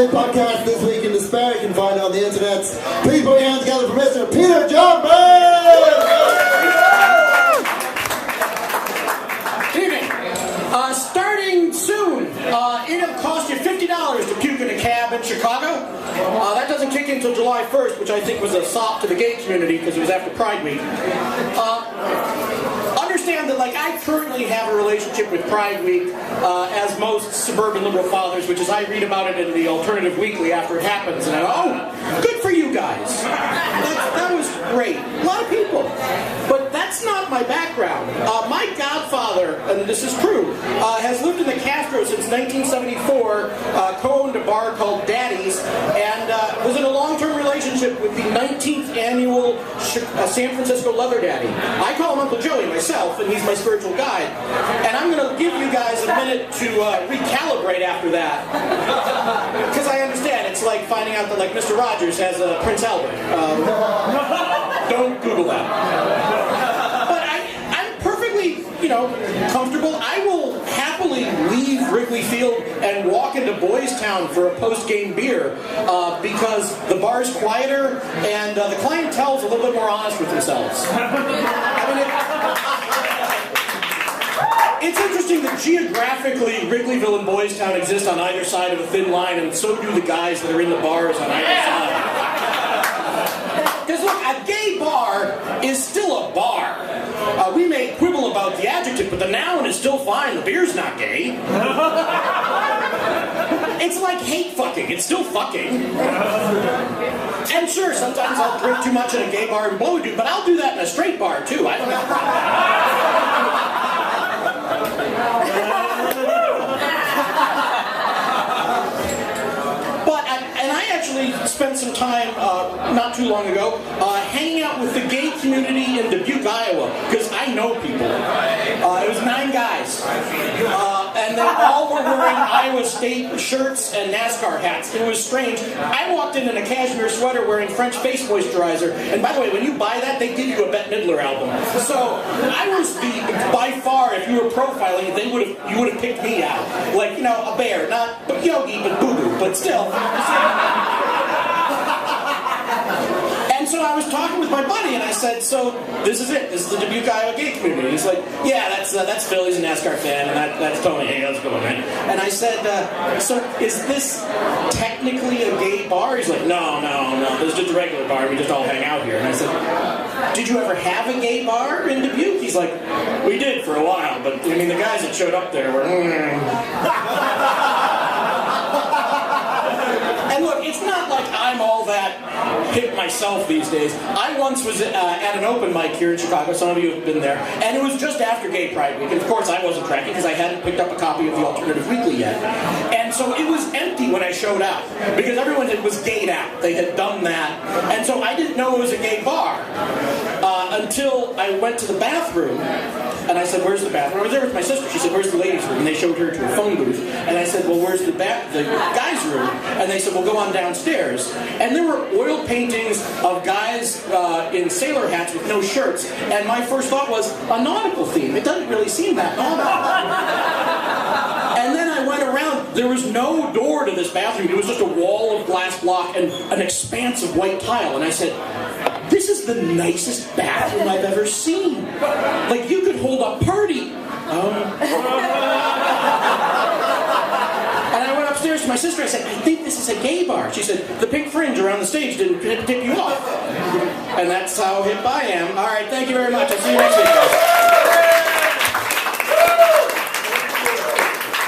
great podcast this week in despair. You can find it on the internet. Please put your hands together for Mr. Peter John Byrnes! Good evening. Starting soon, it'll cost you $50 to puke in a cab in Chicago. That doesn't kick in until July 1st, which I think was a sop to the gay community because it was after Pride Week. Understand that, like, I currently have a relationship with Pride Week, as most suburban liberal fathers, which is I read about it in the Alternative Weekly after it happens, and I go, oh, good for you guys. That was great. A lot of people. But that's not my background. My godfather, and this is true, has lived in the Castro since 1974, co-owned a bar called Daddy's, and was in a long-term relationship with the 19th annual San Francisco Leather Daddy. I call him Uncle Joey myself, and he's my spiritual guide. And I'm going to give you guys a minute to recalibrate after that. Because I understand, it's like finding out that, like, Mr. Rogers has a Prince Albert. Don't Google that. But I'm perfectly, comfortable. I will happily leave Wrigley Field and walk into Boys Town for a post-game beer because the bar's quieter and the clientele's a little bit more honest with themselves. It's interesting that geographically Wrigleyville and Boys Town exist on either side of a thin line, and so do the guys that are in the bars on either side. Because look, a gay bar is still a bar. We may quibble about the adjective, but the noun is still fine. The beer's not gay. It's like hate fucking. It's still fucking. And sure, sometimes I'll drink too much in a gay bar and blow a dude, but I'll do that in a straight bar too. I don't have a problem. I actually spent some time not too long ago hanging out with the gay community in Dubuque, Iowa, because I know people. It was 9 guys, and they all were wearing Iowa State shirts and NASCAR hats. It was strange. I walked in a cashmere sweater wearing French face moisturizer, and by the way, when you buy that, they give you a Bette Midler album. So I was by far, if you were profiling, you would have picked me out, like, a bear, not Yogi, but Boo Boo, but still. And so I was talking with my buddy, and I said, so this is it. This is the Dubuque, Iowa gay community. He's like, yeah, that's Phil. He's a NASCAR fan, and that's Tony. Hey, how's it going, man? And I said, so is this technically a gay bar? He's like, no. This is just a regular bar. We just all hang out here. And I said, did you ever have a gay bar in Dubuque? He's like, we did for a while, but the guys that showed up there were. And look, it's not like I'm all that hip myself these days. I once was at an open mic here in Chicago. Some of you have been there. And it was just after Gay Pride Week. And of course I wasn't tracking because I hadn't picked up a copy of the Alternative Weekly yet. And so it was empty when I showed up because everyone was gayed out. They had done that. And so I didn't know it was a gay bar until I went to the bathroom. And I said, where's the bathroom? I was there with my sister. She said, where's the ladies' room? And they showed her to a phone booth. And I said, well, where's the guys' room? And they said, well, go on downstairs. And there were oil paintings of guys in sailor hats with no shirts. And my first thought was, a nautical theme. It doesn't really seem that nautical. And then I went around. There was no door to this bathroom. It was just a wall of glass block and an expanse of white tile. And I said, this is the nicest bathroom I've ever seen. Like, you could hold a party. And I went upstairs to my sister. I said, I think this is a gay bar. She said, the pink fringe around the stage didn't tip you off. And that's how hip I am. All right, thank you very much. I'll see you next week, guys.